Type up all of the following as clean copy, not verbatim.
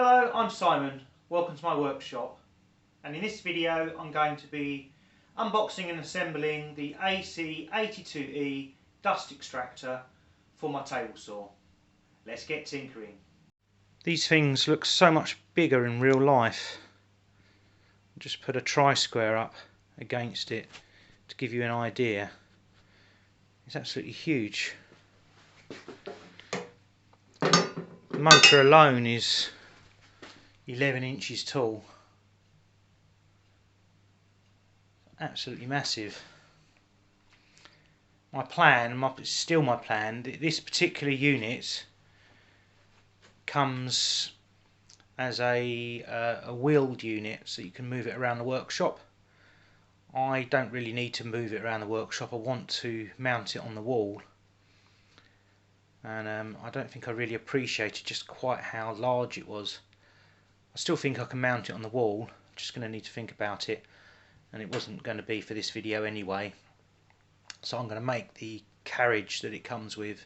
Hello, I'm Simon. Welcome to my workshop, and in this video I'm going to be unboxing and assembling the AC82E dust extractor for my table saw. Let's get tinkering. These things look so much bigger in real life. Just put a tri-square up against it to give you an idea. It's absolutely huge. The motor alone is 11 inches tall. Absolutely massive. My plan, it's still my plan, this particular unit comes as a wheeled unit, so you can move it around the workshop. I don't really need to move it around the workshop. I want to mount it on the wall, and I don't think I really appreciated just quite how large it was. I still think I can mount it on the wall. I'm just going to need to think about it, and it wasn't going to be for this video anyway, so I'm going to make the carriage that it comes with,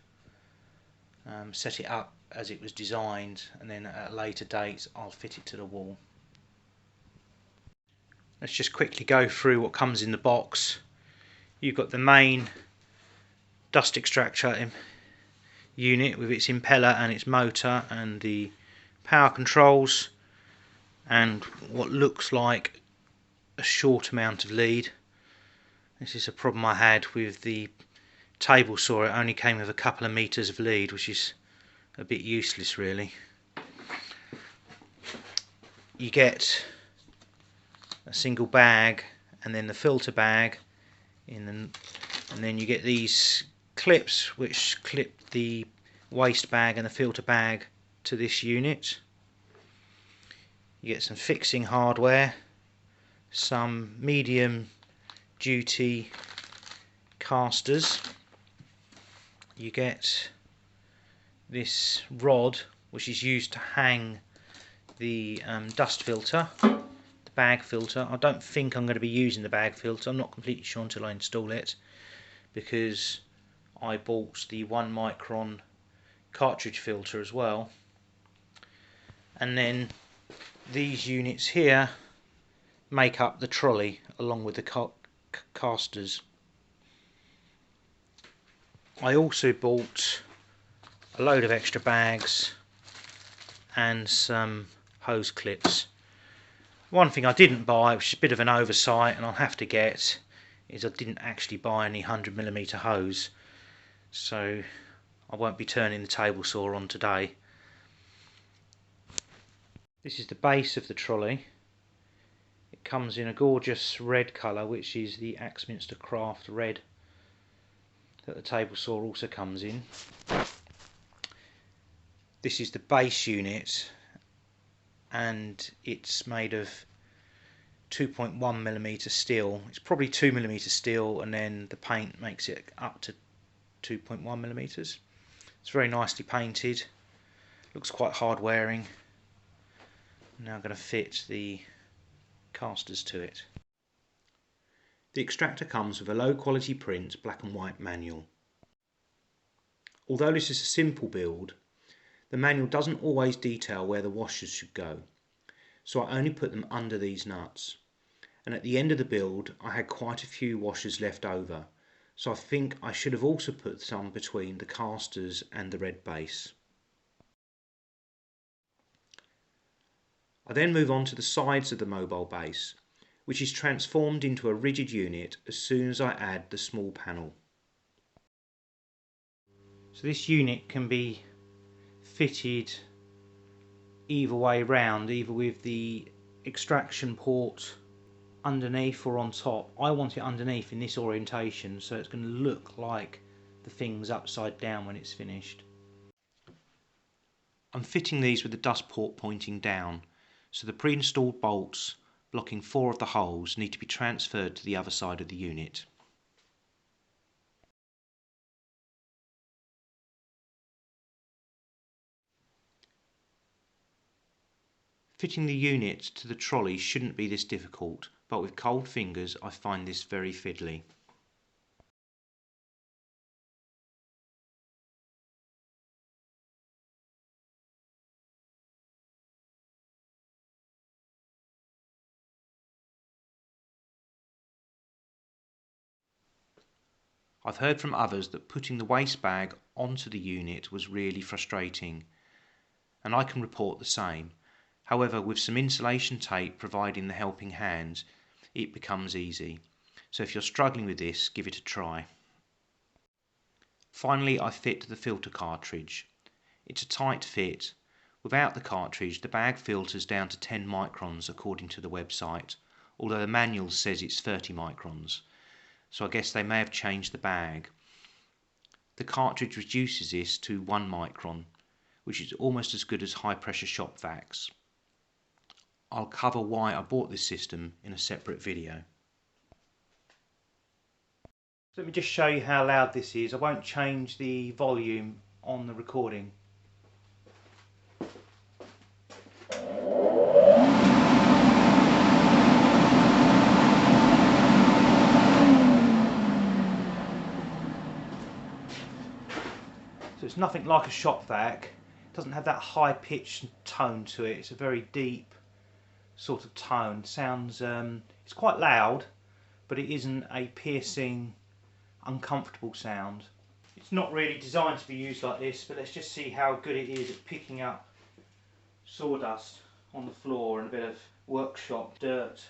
set it up as it was designed, and then at a later date I'll fit it to the wall. Let's just quickly go through what comes in the box. You've got the main dust extractor unit with its impeller and its motor and the power controls, and what looks like a short amount of lead. This is a problem I had with the table saw. It only came with a couple of meters of lead, which is a bit useless really. You get a single bag and then the filter bag and then you get these clips which clip the waste bag and the filter bag to this unit. You get some fixing hardware, some medium duty casters. You get this rod which is used to hang the dust filter, the bag filter. I don't think I'm going to be using the bag filter. I'm not completely sure until I install it, because I bought the 1 micron cartridge filter as well. And then these units here make up the trolley along with the casters. I also bought a load of extra bags and some hose clips. One thing I didn't buy, which is a bit of an oversight and I'll have to get, is I didn't actually buy any 100mm hose, so I won't be turning the table saw on today. This is the base of the trolley. It comes in a gorgeous red colour, which is the Axminster Craft red that the table saw also comes in. This is the base unit, and it's made of 2.1mm steel. It's probably 2mm steel, and then the paint makes it up to 2.1mm. It's very nicely painted, looks quite hard wearing. Now I'm going to fit the casters to it. The extractor comes with a low quality print black and white manual. Although this is a simple build, the manual doesn't always detail where the washers should go, so I only put them under these nuts. And at the end of the build I had quite a few washers left over, so I think I should have also put some between the casters and the red base. I then move on to the sides of the mobile base, which is transformed into a rigid unit as soon as I add the small panel. So this unit can be fitted either way round, either with the extraction port underneath or on top. I want it underneath in this orientation, so it's going to look like the thing's upside down when it's finished. I'm fitting these with the dust port pointing down, so the pre-installed bolts blocking 4 of the holes need to be transferred to the other side of the unit. Fitting the unit to the trolley shouldn't be this difficult, but with cold fingers I find this very fiddly. I've heard from others that putting the waste bag onto the unit was really frustrating, and I can report the same. However, with some insulation tape providing the helping hand, it becomes easy. So if you're struggling with this, give it a try. Finally, I fit the filter cartridge. It's a tight fit. Without the cartridge, the bag filters down to 10 microns according to the website, although the manual says it's 30 microns. So I guess they may have changed the bag. The cartridge reduces this to 1 micron, which is almost as good as high pressure shop vacs. I'll cover why I bought this system in a separate video. So let me just show you how loud this is. I won't change the volume on the recording. So it's nothing like a shop vac. It doesn't have that high pitched tone to it. It's a very deep sort of tone. Sounds it's quite loud, but it isn't a piercing, uncomfortable sound. It's not really designed to be used like this, but let's just see how good it is at picking up sawdust on the floor and a bit of workshop dirt.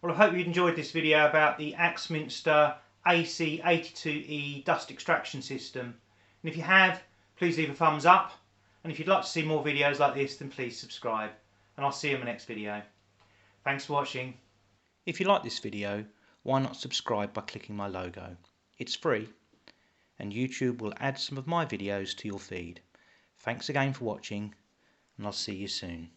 Well, I hope you enjoyed this video about the Axminster AC82E dust extraction system. And if you have, please leave a thumbs up. And if you'd like to see more videos like this, then please subscribe. And I'll see you in my next video. Thanks for watching. If you like this video, why not subscribe by clicking my logo? It's free, and YouTube will add some of my videos to your feed. Thanks again for watching, and I'll see you soon.